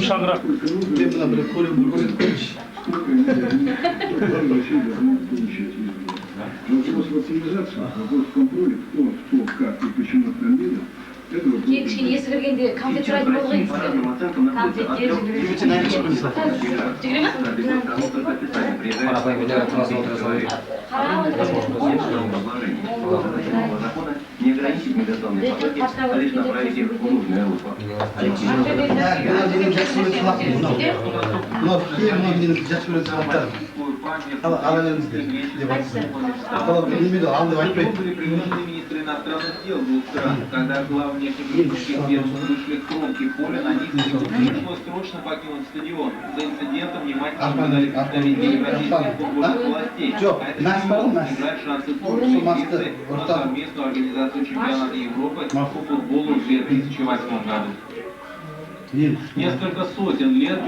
шаңырақ. Вопрос вакцинизации, вопрос контроля, кто, как и почему отравили. Кешкин ескіргенде конфет сұрайтын болды ғой не ограничить миграционные потоки, а лишь направить их в нужное русло. Были приглашены министры иностранных дел двух стран, когда главы внешнеполитических ведомств вышли к кромке поля, на них пришлось срочно покинуть стадион. За инцидентом внимательно наблюдали представители европейских футбольных властей. А это снижает шансы Турции на совместную организацию чемпионата Европы по футболу в 2008 году. Несколько сотен лет